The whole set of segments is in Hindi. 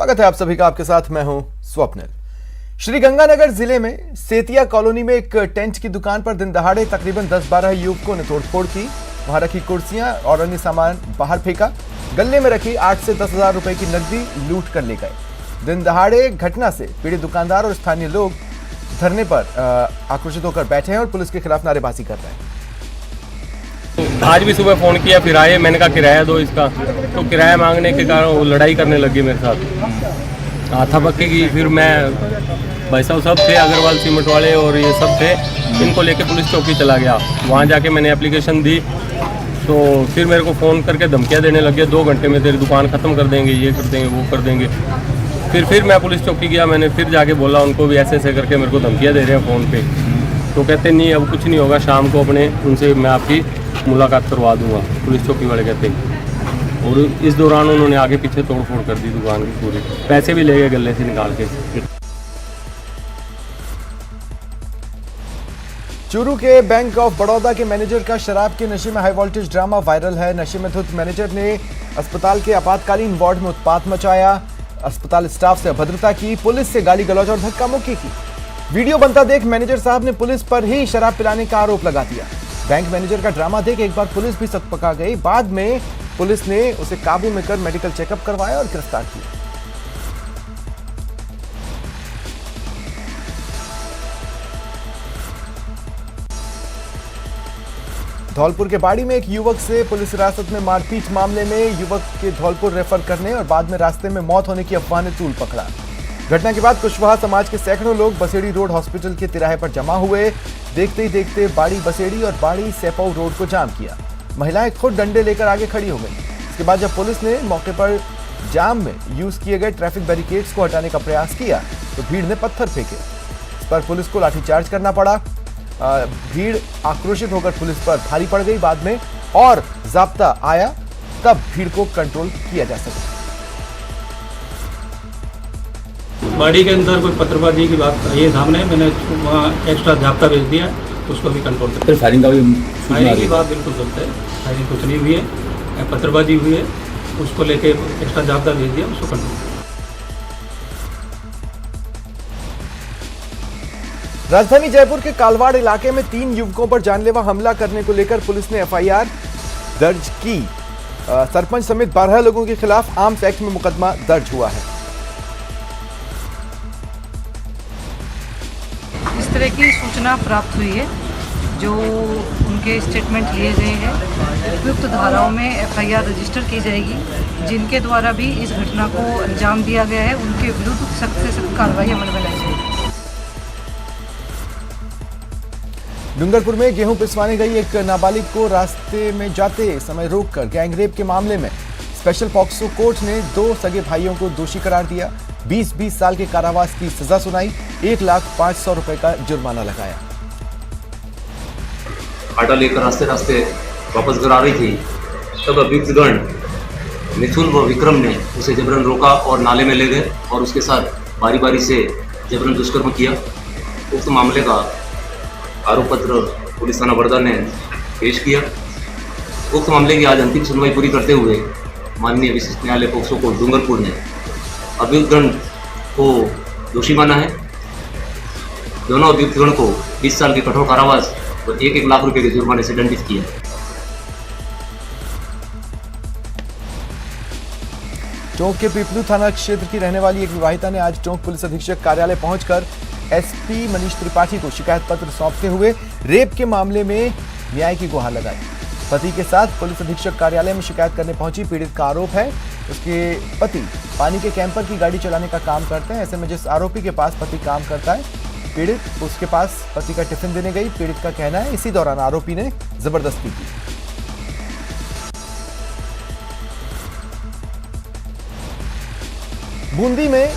स्वागत है आप सभी का। आपके साथ मैं हूं स्वप्निल। श्री गंगानगर जिले में सेतिया कॉलोनी में एक टेंट की दुकान पर दिन दहाड़े तकरीबन 10-12 युवकों ने तोड़फोड़ की। वहां रखी कुर्सियां और अन्य सामान बाहर फेंका। गले में रखी 8 से 10 हजार रुपए की नकदी लूट कर ले गए। दिन दहाड़े घटना से पीड़ित दुकानदार और स्थानीय लोग धरने पर आक्रोशित होकर बैठे हैं और पुलिस के खिलाफ नारेबाजी कर रहे हैं। आज भी सुबह फ़ोन किया, फिर आए, मैंने कहा किराया दो इसका, तो किराया मांगने के कारण वो लड़ाई करने लगी मेरे साथ, हाथापाई की। फिर मैं भाई साहब सब थे, अग्रवाल सीमेंट वाले और ये सब थे, इनको लेके पुलिस चौकी चला गया। वहाँ जाके मैंने एप्लीकेशन दी तो फिर मेरे को फ़ोन करके धमकियाँ देने लगे, 2 घंटे में तेरी दुकान ख़त्म कर देंगे, ये कर देंगे, वो कर देंगे। फिर मैं पुलिस चौकी गया, मैंने फिर जाके बोला उनको भी ऐसे करके मेरे को धमकियाँ दे रहे हैं फ़ोन पे। तो कहते नहीं अब कुछ नहीं होगा, शाम को अपने उनसे मैं आपकी मुलाकात करवा दूंगा, पुलिस चौकी वाले कहते हैं। और इस दौरान उन्होंने आगे पीछे तोड़फोड़ कर दी दुकान की पूरी, पैसे भी ले गए गले से निकाल के। चूरू के बैंक ऑफ बड़ौदा के मैनेजर का शराब के नशे में हाई वोल्टेज ड्रामा वायरल है। नशे में धुत मैनेजर ने अस्पताल के आपातकालीन वार्ड में उत्पात मचाया, अस्पताल स्टाफ से अभद्रता की, पुलिस से गाली गलौज और धक्का मुक्की की। वीडियो बनता देख मैनेजर साहब ने पुलिस पर ही शराब पिलाने का आरोप लगा दिया। बैंक मैनेजर का ड्रामा देख एक बार पुलिस भी सकपका गई। बाद में पुलिस ने उसे काबू में कर मेडिकल चेकअप करवाया और गिरफ्तार किया। धौलपुर के बाड़ी में एक युवक से पुलिस हिरासत में मारपीट मामले में युवक के धौलपुर रेफर करने और बाद में रास्ते में मौत होने की अफवाह ने तूल पकड़ा। घटना के बाद कुशवाहा समाज के सैकड़ों लोग बसेड़ी रोड हॉस्पिटल के तिराहे पर जमा हुए। देखते ही देखते बाड़ी बसेड़ी और बाड़ी सेपऊ रोड को जाम किया। महिलाएं खुद डंडे लेकर आगे खड़ी हो गई। इसके बाद जब पुलिस ने मौके पर जाम में यूज किए गए ट्रैफिक बैरिकेड्स को हटाने का प्रयास किया तो भीड़ ने पत्थर फेंके। इस पर पुलिस को लाठीचार्ज करना पड़ा। भीड़ आक्रोशित होकर पुलिस पर भारी पड़ गई। बाद में और जाब्ता आया तब भीड़ को कंट्रोल किया जा सका। बाड़ी के अंदर कोई पत्थरबाजी की बात ये सामने, मैंने वहाँ एक्स्ट्रा जाब्ता भेज दिया, उसको भी कंट्रोल कर। फिर फायरिंग की बात बिल्कुल गलत है, फायरिंग कुछ नहीं हुई है, पत्थरबाजी हुई है, उसको लेके एक्स्ट्रा जाब्ता भेज दिया, उसको कंट्रोल। राजधानी जयपुर के कालवाड़ इलाके में 3 युवकों पर जानलेवा हमला करने को लेकर पुलिस ने एफआईआर दर्ज की। सरपंच समेत 12 लोगों के खिलाफ आर्म्स एक्ट में मुकदमा दर्ज हुआ है। इस तरह की सूचना प्राप्त हुई है, जो उनके स्टेटमेंट लिए गए हैं, उपयुक्त धाराओं में एफआईआर रजिस्टर की जाएगी। जिनके द्वारा भी इस घटना को अंजाम दिया गया है उनके विरुद्ध सख्त से सख्त कार्रवाई अमल में लाई जाएगी। डूंगरपुर में गेहूं पिसवाने गई एक नाबालिग को रास्ते में जाते समय रोककर गैंगरेप के मामले में स्पेशल पॉक्सो कोर्ट ने 2 सगे भाइयों को दोषी करार दिया। 20-20 साल के कारावास की सजा सुनाई, 1,500,000 रुपए का जुर्माना लगाया। आटा लेकर रास्ते रास्ते वापस घर आ रही थी, तब अभियुक्तगण मिथुन व विक्रम ने उसे जबरन रोका और नाले में ले गए और उसके साथ बारी बारी से जबरन दुष्कर्म किया। उक्त मामले का आरोप पत्र पुलिस थाना बड़ौदा ने पेश किया। उक्त मामले की आज अंतिम सुनवाई पूरी करते हुए माननीय विशिष्ट न्यायालय पोक्सो कोर्ट डूंगरपुर ने अभियुक्तगण को दोषी माना है। दोनों अभियुक्तगण को 20 साल के कठोर कारावास और 1-1 लाख रुपए के जुर्माने से दंडित किया। टोंक के पीपलू थाना क्षेत्र की रहने वाली एक विवाहिता ने आज टोंक पुलिस अधीक्षक कार्यालय पहुंचकर एसपी मनीष त्रिपाठी को शिकायत पत्र सौंपते हुए रेप के मामले में न्याय की गुहार लगाई। पति के साथ पुलिस अधीक्षक कार्यालय में शिकायत करने पहुंची पीड़ित का आरोप है उसके पति पानी के कैंपर की गाड़ी चलाने का काम करते हैं। ऐसे में जिस आरोपी के पास पति काम करता है, पीड़ित उसके पास पति का टिफिन देने गई। पीड़ित का कहना है इसी दौरान आरोपी ने जबरदस्ती की। बूंदी में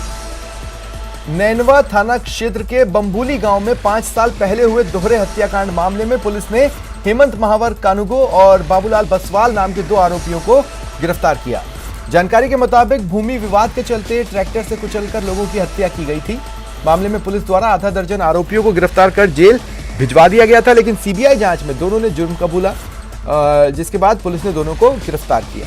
नैनवा थाना क्षेत्र के बम्बूली गांव में 5 साल पहले हुए दोहरे हत्याकांड मामले में पुलिस ने हेमंत महावर कानुगो और बाबूलाल बसवाल नाम के 2 आरोपियों को गिरफ्तार किया। जानकारी के मुताबिक भूमि विवाद के चलते ट्रैक्टर से कुचलकर लोगों की हत्या की गई थी। मामले में पुलिस द्वारा आधा दर्जन आरोपियों को गिरफ्तार कर जेल भिजवा दिया गया था, लेकिन सीबीआई जांच में दोनों ने जुर्म कबूला, जिसके बाद पुलिस ने दोनों को गिरफ्तार किया।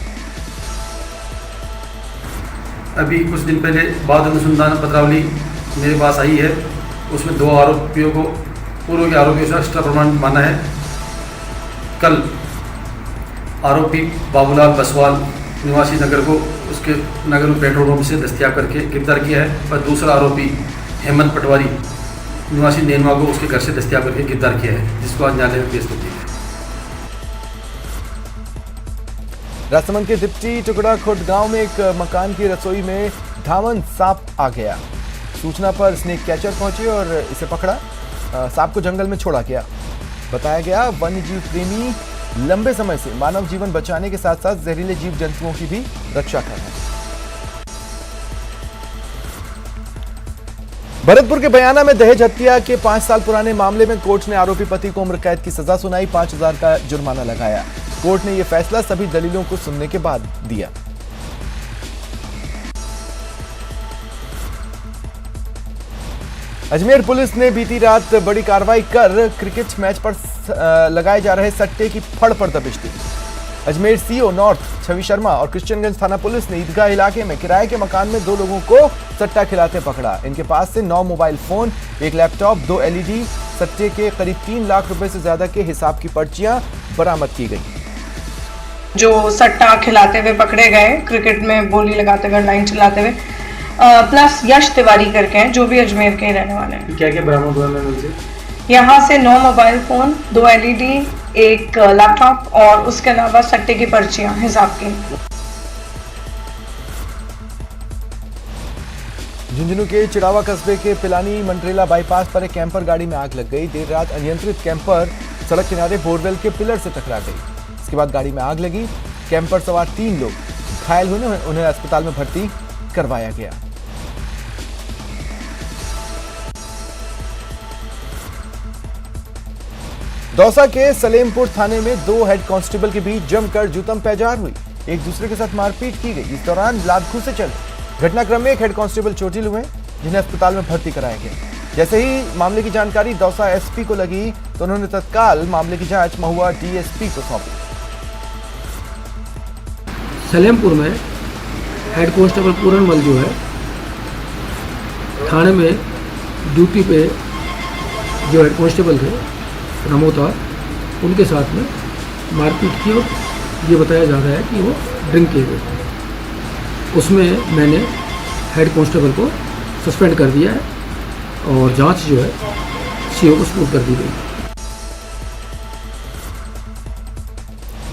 अभी कुछ दिन पहले बाद अनुसंधान पत्रावली मेरे पास आई है। उसमें 2 आरोपियों को पूर्व के आरोपियों से एक्स्ट्रा प्रमाण माना है। कल आरोपी बाबूलाल बसवाल निवासी नगर को उसके नगर पेट्रोल पंप से दस्तयाब करके गिरफ्तार किया है और दूसरा आरोपी हेमंत पटवारी निवासी नेनवा को उसके घर से दस्तयाब करके गिरफ्तार किया है, जिसको आज न्यायालय में पेश कर दिया है। राजसमंद के दिप्टी टुकड़ा खुर्द गांव में एक मकान की रसोई में धावन सांप आ गया। सूचना पर स्नेक कैचर पहुंचे और इसे पकड़ा। सांप को जंगल में छोड़ा गया। बताया गया वन्य जीव प्रेमी लंबे समय से मानव जीवन बचाने के साथ साथ जहरीले जीव जंतुओं की भी रक्षा कर रहे हैं। भरतपुर के बयाना में दहेज हत्या के 5 साल पुराने मामले में कोर्ट ने आरोपी पति को उम्र कैद की सजा सुनाई, 5,000 का जुर्माना लगाया। कोर्ट ने यह फैसला सभी दलीलों को सुनने के बाद दिया। अजमेर पुलिस ने बीती रात बड़ी कार्रवाई कर क्रिकेट मैच पर लगाए जा रहे सट्टे की फड़ पर दबिश दी। अजमेर सीओ नॉर्थ छवि शर्मा और क्रिश्चियनगंज थाना पुलिस ने ईदगाह इलाके में किराए के मकान में 2 लोगों को सट्टा खिलाते पकड़ा। इनके पास से 9 मोबाइल फोन, 1 लैपटॉप, 2 LED, सट्टे के करीब 3 लाख रुपए से ज्यादा के हिसाब की पर्चियां बरामद की गई। जो सट्टा खिलाते हुए पकड़े गए, क्रिकेट में बोली लगाते हुए, लाइन चलाते हुए, प्लस यश तिवारी करके हैं, जो भी अजमेर के रहने वाले हैं। क्या क्या बरामद हुआ है? यहाँ से 9 मोबाइल फोन, 2 LED, 1 लैपटॉप और उसके अलावा सट्टे की पर्चियां हिसाब की। झुंझुनू के चिड़ावा कस्बे के पिलानी मंडरेला बाईपास पर एक कैंपर गाड़ी में आग लग गई। देर रात अनियंत्रित कैंपर सड़क किनारे बोरवेल के पिलर से टकरा गई। इसके बाद गाड़ी में आग लगी। कैंपर सवार 3 लोग घायल हुए, उन्हें अस्पताल में भर्ती करवाया गया। दौसा के सलेमपुर थाने में 2 हेड कांस्टेबल के बीच जमकर जूतम पैजार हुई। एक दूसरे के साथ मारपीट की गई। इस दौरान लात घूंसे चले। घटनाक्रम में एक हेड कांस्टेबल चोटिल हुए, जिन्हें अस्पताल में भर्ती कराया गया। जैसे ही मामले की जानकारी दौसा एसपी को लगी तो उन्होंने तत्काल मामले की जांच महुआ डीएसपी को सौंपी। सलेमपुर में हेड कांस्टेबल पूरनमल जो है थाने में ड्यूटी पे जो हेड कांस्टेबल थे रमोता, उनके साथ में मारपीट की और ये बताया जा रहा है कि वो ड्रिंक किए हुए थे। उसमें मैंने हेड कांस्टेबल को सस्पेंड कर दिया है और जांच जो है सीओ को सपोर्ट कर दी गई।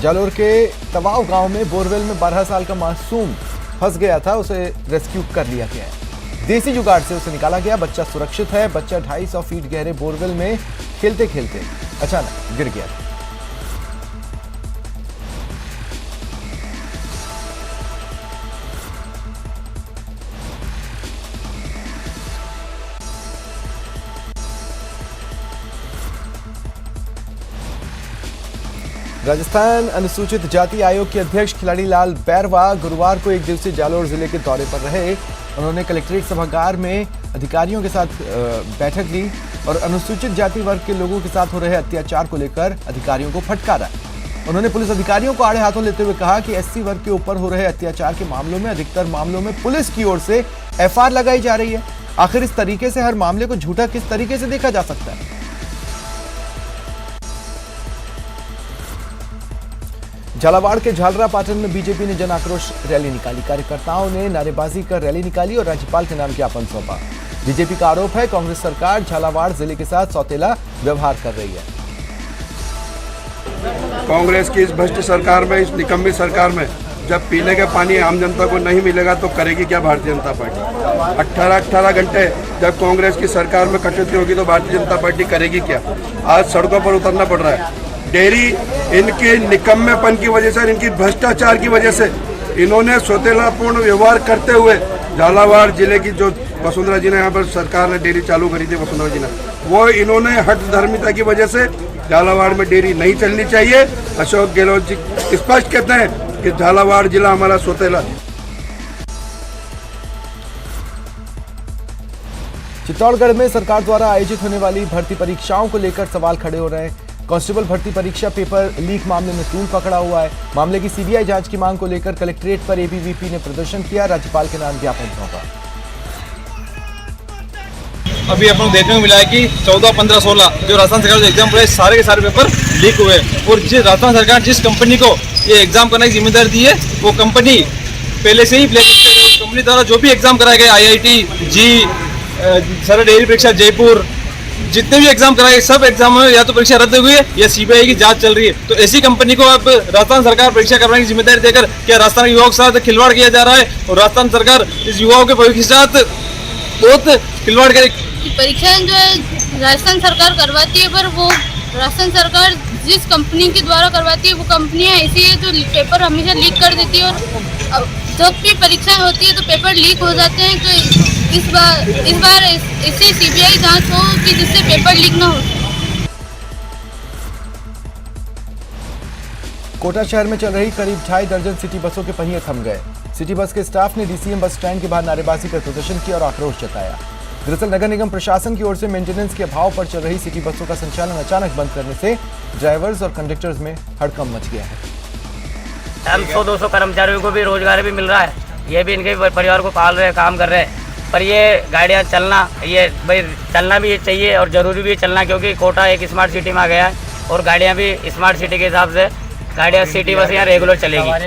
जालोर के तवाव गांव में बोरवेल में 12 साल का मासूम फंस गया था, उसे रेस्क्यू कर लिया गया है। देसी जुगाड़ से उसे निकाला गया। बच्चा सुरक्षित है। बच्चा 250 फीट गहरे बोरवेल में खेलते खेलते अचानक गिर गया। राजस्थान अनुसूचित जाति आयोग के अध्यक्ष खिलाड़ी लाल बैरवा गुरुवार को 1 दिवसीय जालोर जिले के दौरे पर रहे। उन्होंने कलेक्ट्रेट सभागार में अधिकारियों के साथ बैठक ली और अनुसूचित जाति वर्ग के लोगों के साथ हो रहे अत्याचार को लेकर अधिकारियों को फटकारा। उन्होंने पुलिस अधिकारियों को आड़े हाथों लेते हुए कहा कि एससी वर्ग के ऊपर हो रहे अत्याचार के मामलों में अधिकतर मामलों में पुलिस की ओर से एफआईआर लगाई जा रही है। आखिर इस तरीके से हर मामले को झूठा किस तरीके से देखा जा सकता है? झालावाड़ के झालरा पाटन में बीजेपी ने जन आक्रोश रैली निकाली। कार्यकर्ताओं ने नारेबाजी कर रैली निकाली और राज्यपाल के नाम ज्ञापन सौंपा। बीजेपी का आरोप है कांग्रेस सरकार झालावाड़ जिले के साथ सौतेला व्यवहार कर रही है। कांग्रेस की इस भ्रष्ट सरकार में, इस निकम्मी सरकार में जब पीने का पानी आम जनता को नहीं मिलेगा तो करेगी क्या भारतीय जनता पार्टी? 18 घंटे जब कांग्रेस की सरकार में कटौती होगी तो भारतीय जनता पार्टी करेगी क्या? आज सड़कों पर उतरना पड़ रहा है। डेयरी इनके निकम्मेपन की वजह से, इनकी भ्रष्टाचार की वजह से, इन्होंने सौतेलापूर्ण व्यवहार करते हुए झालावाड़ जिले की जो वसुंधरा जी ने यहाँ पर सरकार ने डेयरी चालू करी थी, वसुंधरा जी ने, वो इन्होंने हठ धर्मिता की वजह से झालावाड़ में डेयरी नहीं चलनी चाहिए। अशोक गहलोत जी स्पष्ट कहते हैं कि झालावाड़ जिला हमारा सौतेला। चित्तौड़गढ़ में सरकार द्वारा आयोजित होने वाली भर्ती परीक्षाओं को लेकर सवाल खड़े हो रहे हैं। कांस्टेबल भर्ती परीक्षा पेपर लीक मामले में तूल पकड़ा हुआ है। मामले की सीबीआई जांच की मांग को लेकर कलेक्ट्रेट पर एबीवीपी ने प्रदर्शन किया, राज्यपाल के नाम ज्ञापन सौंपा। अभी अपन देखने को मिला है कि 14, 15, 16 जो राजस्थान सरकार जो एग्जाम हुए सारे के सारे पेपर लीक हुए और जिस राजस्थान सरकार जिस कंपनी को ये एग्जाम करने की जिम्मेदारी दी है वो कंपनी पहले से ही ब्लैकलिस्टेड है। कंपनी द्वारा जो भी एग्जाम कराए गए IIT, जी, सारा डेयरी परीक्षा जयपुर, जितने भी एग्जाम कराए गए सब एग्जाम में या तो परीक्षा रद्द हुई है या सीबीआई की जांच चल रही है। तो ऐसी कंपनी को अब राजस्थान सरकार परीक्षा करवाने की जिम्मेदारी देकर क्या राजस्थान के युवाओं के साथ खिलवाड़ किया जा रहा है और राजस्थान सरकार इस युवाओं के भविष्य के साथ बहुत खिलवाड़ करे। परीक्षाएं जो है राजस्थान सरकार करवाती है, पर वो राजस्थान सरकार जिस कंपनी के द्वारा करवाती है वो कंपनियां ऐसी है जो पेपर हमेशा लीक कर देती है और जब भी परीक्षाएं होती है तो पेपर लीक हो जाते हैं। तो इस बार ऐसी सीबीआई जांच हो कि जिससे पेपर लीक ना हो। कोटा शहर में चल रही करीब 2.5 दर्जन सिटी बसों के पहिए थम गए। सिटी बस के स्टाफ ने डीसीएम बस स्टैंड के बाहर नारेबाजी कर प्रदर्शन किया और आक्रोश जताया। दरअसल नगर निगम प्रशासन की ओर से मेंटेनेंस के अभाव पर चल रही सिटी बसों का संचालन अचानक बंद करने से ड्राइवर्स और कंडक्टर्स में हड़कंप मच गया है। हम 100-200 कर्मचारियों को भी रोजगार भी मिल रहा है, ये भी इनके परिवार को पाल रहे हैं, काम कर रहे हैं। पर ये गाड़ियाँ चलना, ये भाई चलना भी चाहिए और ज़रूरी भी चलना, क्योंकि कोटा एक स्मार्ट सिटी में आ गया है और गाड़ियाँ भी स्मार्ट सिटी के हिसाब से गाड़ियाँ सिटी बस यहाँ रेगुलर चलेगी।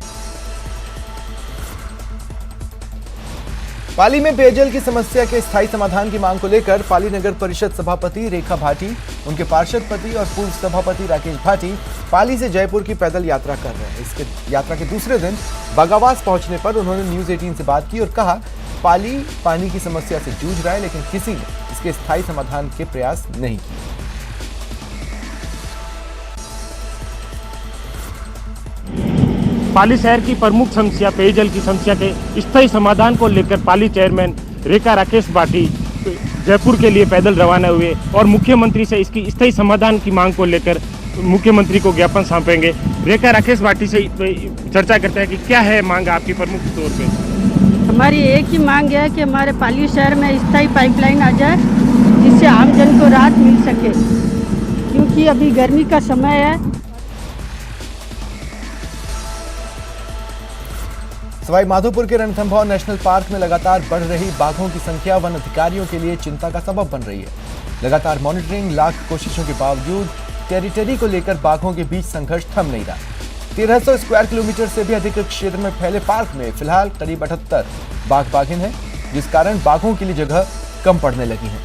पाली में पेयजल की समस्या के स्थायी समाधान की मांग को लेकर पाली नगर परिषद सभापति रेखा भाटी, उनके पार्षद पति और पूर्व सभापति राकेश भाटी पाली से जयपुर की पैदल यात्रा कर रहे हैं। इसके यात्रा के दूसरे दिन बागावास पहुंचने पर उन्होंने न्यूज़ 18 से बात की और कहा, पाली पानी की समस्या से जूझ रहा है, लेकिन किसी ने इसके स्थायी समाधान के प्रयास नहीं किए। पाली शहर की प्रमुख समस्या पेयजल की समस्या के स्थायी समाधान को लेकर पाली चेयरमैन रेखा राकेश भाटी जयपुर के लिए पैदल रवाना हुए और मुख्यमंत्री से इसकी स्थायी समाधान की मांग को लेकर मुख्यमंत्री को ज्ञापन सौंपेंगे। रेखा राकेश भाटी से चर्चा करते हैं कि क्या है मांग आपकी प्रमुख तौर पे। हमारी एक ही मांग है कि हमारे पाली शहर में स्थायी पाइपलाइन आ जाए, जिससे आम जन को राहत मिल सके, क्योंकि अभी गर्मी का समय है। सवाई माधोपुर के रणथंभौर नेशनल पार्क में लगातार बढ़ रही बाघों की संख्या वन अधिकारियों के लिए चिंता का सबब बन रही है। लगातार मॉनिटरिंग, लाख कोशिशों के बावजूद टेरिटरी को लेकर बाघों के बीच संघर्ष थम नहीं रहा। 1300 स्क्वायर किलोमीटर से भी अधिक क्षेत्र में फैले पार्क में फिलहाल करीब 78 बाघ बाघिन हैं, जिस कारण बाघों के लिए जगह कम पड़ने लगी है।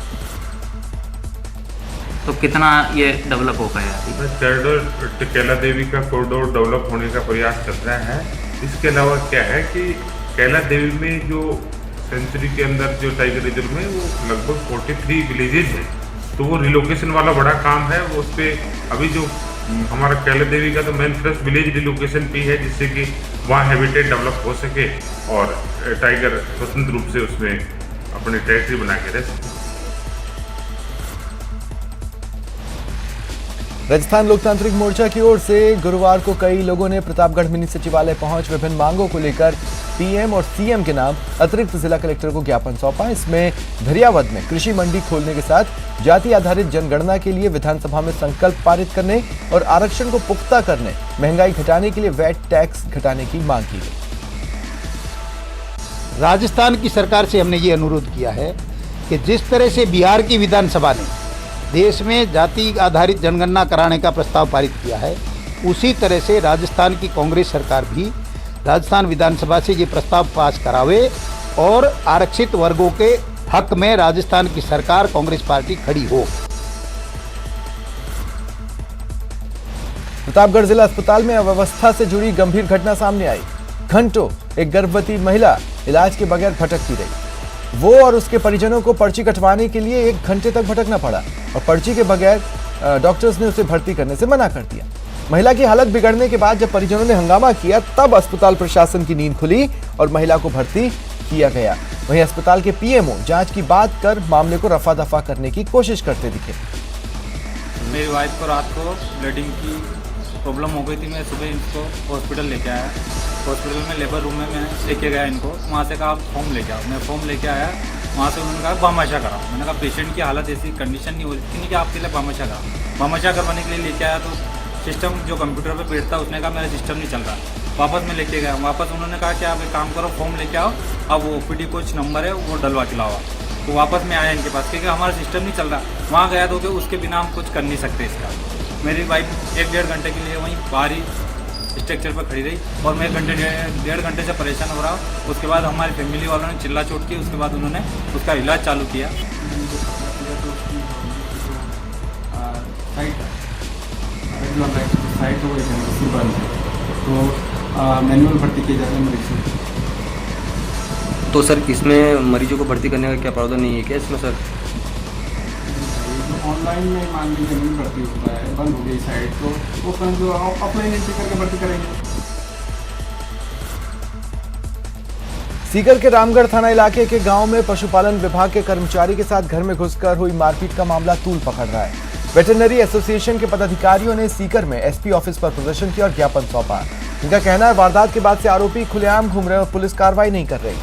तो कितना ये डेवलप हो गया है? कॉरिडोर कैला देवी का कॉरिडोर डेवलप होने का प्रयास चल रहा है। इसके अलावा क्या है कि कैला देवी में जो सेंचुरी के अंदर जो टाइगर रिजर्व में वो लगभग 43 विलेजेज है, तो वो रिलोकेशन वाला बड़ा काम है। वो उस पर अभी जो हमारा कैला देवी का तो मेन फर्स्ट विलेज रिलोकेशन भी है, जिससे कि वहाँ हैबिटेट डेवलप हो सके और टाइगर स्वतंत्र रूप से उसमें अपनी टेरिटरी बना के रह सके। राजस्थान लोकतांत्रिक मोर्चा की ओर से गुरुवार को कई लोगों ने प्रतापगढ़ मिनी सचिवालय पहुंच विभिन्न मांगों को लेकर पीएम और सीएम के नाम अतिरिक्त जिला कलेक्टर को ज्ञापन सौंपा। इसमें धरियावद में कृषि मंडी खोलने के साथ जाति आधारित जनगणना के लिए विधानसभा में संकल्प पारित करने और आरक्षण को पुख्ता करने, महंगाई घटाने के लिए वैट टैक्स घटाने की मांग की गई। राजस्थान की सरकार से हमने ये अनुरोध किया है कि जिस तरह से बिहार की विधानसभा ने देश में जाति आधारित जनगणना कराने का प्रस्ताव पारित किया है, उसी तरह से राजस्थान की कांग्रेस सरकार भी राजस्थान विधानसभा से ये प्रस्ताव पास करावे और आरक्षित वर्गों के हक में राजस्थान की सरकार कांग्रेस पार्टी खड़ी हो। प्रतापगढ़ जिला अस्पताल में अव्यवस्था से जुड़ी गंभीर घटना सामने आई। घंटों एक गर्भवती महिला इलाज के बगैर भटकती रही। वो और उसके परिजनों को पर्ची कटवाने के लिए 1 घंटे तक भटकना पड़ा और पर्ची के बगैर डॉक्टर्स ने उसे भर्ती करने से मना कर दिया। महिला की हालत बिगड़ने के बाद जब परिजनों ने हंगामा किया, तब अस्पताल प्रशासन की नींद खुली और महिला को भर्ती किया गया। वहीं अस्पताल के पीएमओ जांच की बात कर मामले को रफा दफा करने की कोशिश करते दिखे। मेरी वाइफ को रात को ब्लीडिंग की प्रॉब्लम हो गई थी। मैं सुबह इनको हॉस्पिटल लेके आया। हॉस्पिटल में लेबर रूम में मैं लेके गया इनको, वहाँ से कहा आप फॉर्म लेके आओ। मैं फॉर्म लेके आया वहाँ से उन्होंने कहा बामाशा करा। मैंने कहा पेशेंट की हालत ऐसी कंडीशन नहीं हो रही थी कि आपके लिए बामाशा करा। बामाशा करवाने के लिए लेके आया तो सिस्टम जो कंप्यूटर पे बैठता उसने कहा मेरा सिस्टम नहीं चल रहा। वापस मैं लेके गया, वापस उन्होंने कहा कि आप एक काम करो फॉर्म लेके आओ, अब वो OPD कोच नंबर है वो डलवा के लाओ। तो वापस मैं आया इनके पास क्योंकि हमारा सिस्टम नहीं चल रहा। वहाँ गया तो उसके बिना हम कुछ कर नहीं सकते इसका। मेरी वाइफ 1-1.5 घंटे के लिए वहीं बाहर ही स्ट्रक्चर पर खड़ी रही और मैं 1-1.5 घंटे से परेशान हो रहा हूँ। उसके बाद हमारी फैमिली वालों ने चिल्ला चोट की, उसके बाद उन्होंने उसका इलाज चालू किया। साइट हो गई तो मैनुअल भर्ती किए जाते हैं मरीज। तो सर इसमें मरीजों को भर्ती करने का क्या प्रावधान नहीं है क्या इसमें सर? ऑनलाइन में मान लीजिए नहीं भर्ती होता है, बंद हो गई साइट, तो वो जो ऑफलाइन एंट्री करके भर्ती करेंगे। सीकर के रामगढ़ थाना इलाके के गांव में पशुपालन विभाग के कर्मचारी के साथ घर में घुसकर हुई मारपीट का मामला तूल पकड़ रहा है। वेटरनरी एसोसिएशन के पदाधिकारियों ने सीकर में SP ऑफिस पर प्रदर्शन किया और ज्ञापन सौंपा। इनका कहना है वारदात के बाद से आरोपी खुलेआम घूम रहे और पुलिस कार्रवाई नहीं कर रही।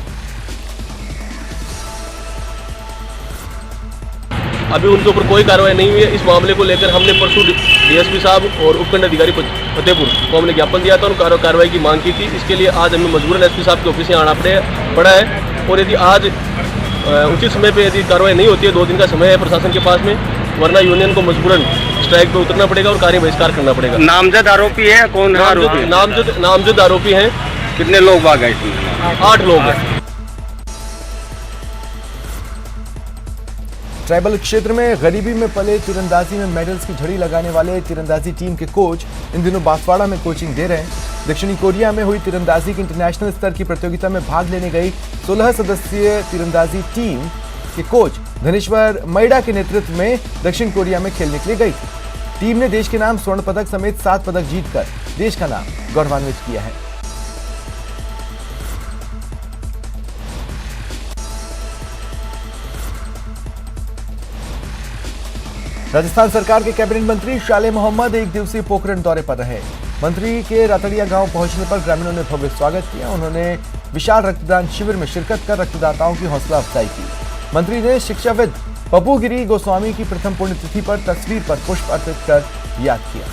अभी उनके ऊपर कोई कार्रवाई नहीं हुई है। इस मामले को लेकर हमने परसों DSP साहब और उपखंड अधिकारी फतेहपुर को हमने ज्ञापन दिया था और कार्रवाई की मांग की थी। इसके लिए आज हमें मजबूरन SP साहब के ऑफिस में आना पड़ा है और यदि आज उचित समय पे यदि कार्रवाई नहीं होती है, 2 दिन का समय है प्रशासन के पास में, वरना यूनियन को मजबूरन स्ट्राइक पे उतरना पड़ेगा और कार्य बहिष्कार करना पड़ेगा। नामजद आरोपी है कौन? नामजद आरोपी हैं। कितने लोग भाग गए इसमें? 8 लोग हैं। ट्राइबल क्षेत्र में गरीबी में पले तीरंदाजी में मेडल्स की झड़ी लगाने वाले तीरंदाजी टीम के कोच इन दिनों बांसवाड़ा में कोचिंग दे रहे हैं। दक्षिणी कोरिया में हुई तीरंदाजी की इंटरनेशनल स्तर की प्रतियोगिता में भाग लेने गई 16 सदस्यीय तीरंदाजी टीम के कोच धनेश्वर मैडा के नेतृत्व में दक्षिण कोरिया में खेलने के लिए गई थी। टीम ने देश के नाम स्वर्ण पदक समेत 7 पदक जीतकर देश का नाम गौरवान्वित किया है। राजस्थान सरकार के कैबिनेट मंत्री शाले मोहम्मद 1 दिवसीय पोखरण दौरे पर रहे। मंत्री के रातड़िया गांव पहुंचने पर ग्रामीणों ने भव्य स्वागत किया। उन्होंने विशाल रक्तदान शिविर में शिरकत कर रक्तदाताओं की हौसला अफजाई की। मंत्री ने शिक्षाविद पप्पूगिरी गोस्वामी की प्रथम पुण्यतिथि पर तस्वीर पर पुष्प अर्पित कर याद किया।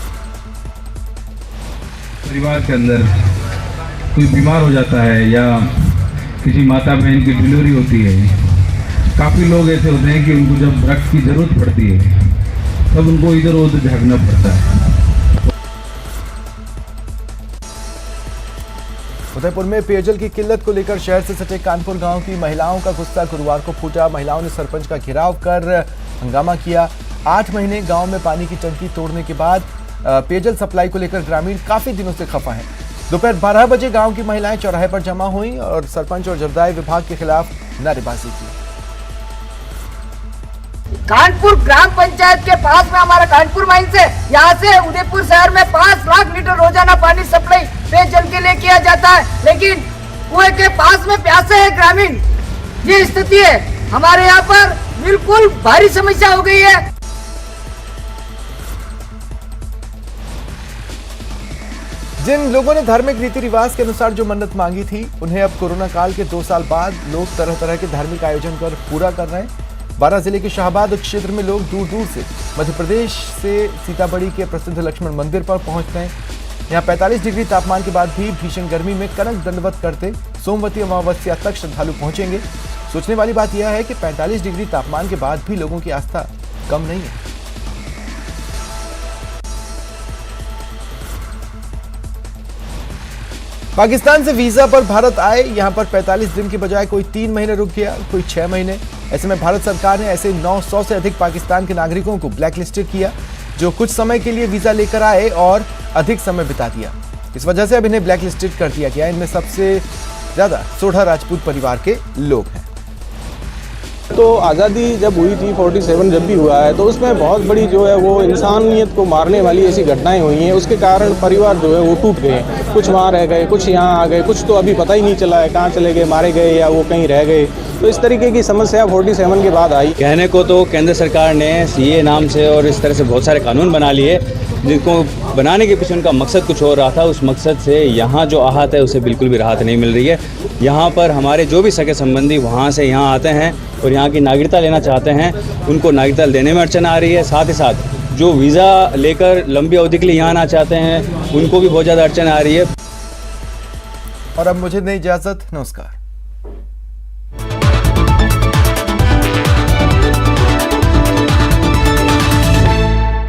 परिवार के अंदर कोई बीमार हो जाता है या किसी माता बहन की डिलीवरी होती है, काफी लोग ऐसे होते हैं कि उनको जब रक्त की जरूरत पड़ती है तब उनको इधर उधर झाँकना पड़ता है। उदयपुर में पेयजल की किल्लत को लेकर शहर से सटे कानपुर गांव की महिलाओं का गुस्सा गुरुवार को फूटा। महिलाओं ने सरपंच का घेराव कर हंगामा किया। 8 महीने गांव में पानी की टंकी तोड़ने के बाद पेयजल सप्लाई को लेकर ग्रामीण काफी दिनों से खफा हैं। दोपहर 12 बजे गांव की महिलाएं चौराहे पर जमा हुई और सरपंच और जलदाय विभाग के खिलाफ नारेबाजी की। कानपुर ग्राम पंचायत के पास में हमारा कानपुर माइन से यहाँ से उदयपुर शहर में 5 लाख लीटर रोजाना पानी सप्लाई पेयजल के लिए किया जाता है, लेकिन कुएं के पास में प्यासे है ग्रामीण। ये स्थिति है हमारे यहाँ पर, बिल्कुल भारी समस्या हो गई है। जिन लोगों ने धार्मिक रीति रिवाज के अनुसार जो मन्नत मांगी थी, उन्हें अब कोरोना काल के 2 साल बाद लोग तरह तरह के धार्मिक आयोजन कर पूरा कर रहे हैं। 12 जिले के शाहबाद क्षेत्र में लोग दूर दूर से मध्य प्रदेश से सीतामढ़ी के प्रसिद्ध लक्ष्मण मंदिर पर पहुंचते हैं। यहाँ 45 डिग्री तापमान के बाद भी भीषण गर्मी में कनक दंडवत करते सोमवती अमावस्या तक श्रद्धालु पहुंचेंगे। सोचने वाली बात यह है कि 45 डिग्री तापमान के बाद भी लोगों की आस्था कम नहीं है। पाकिस्तान से वीजा पर भारत आए, यहां पर 45 दिन के बजाय कोई 3 महीने रुक गया, कोई 6 महीने। ऐसे में भारत सरकार ने ऐसे 900 से अधिक पाकिस्तान के नागरिकों को ब्लैकलिस्टेड किया जो कुछ समय के लिए वीजा लेकर आए और अधिक समय बिता दिया। इस वजह से अब इन्हें ब्लैकलिस्टेड कर दिया गया। इनमें सबसे ज्यादा सोढ़ा राजपूत परिवार के लोग हैं। तो आज़ादी जब हुई थी 47 जब भी हुआ है तो उसमें बहुत बड़ी जो है वो इंसानियत को मारने वाली ऐसी घटनाएं हुई हैं। उसके कारण परिवार जो है वो टूट गए हैं। कुछ वहाँ रह गए, कुछ यहाँ आ गए, कुछ तो अभी पता ही नहीं चला है कहाँ चले गए, मारे गए या वो कहीं रह गए। तो इस तरीके की समस्या 47 के बाद आई। कहने को तो केंद्र सरकार ने सीए नाम से और इस तरह से बहुत सारे कानून बना लिए, जिनको बनाने के पीछे उनका मकसद कुछ और रहा था। उस मकसद से यहाँ जो आहत है उसे बिल्कुल भी राहत नहीं मिल रही है। यहाँ पर हमारे जो भी सगे संबंधी वहाँ से यहाँ आते हैं और यहाँ की नागरिकता लेना चाहते हैं, उनको नागरिकता देने में अड़चन आ रही है। साथ ही साथ जो वीज़ा लेकर लंबी अवधि के लिए यहाँ आना चाहते हैं, उनको भी बहुत ज़्यादा अड़चन आ रही है। और अब मुझे नहीं इजाज़त, नमस्कार।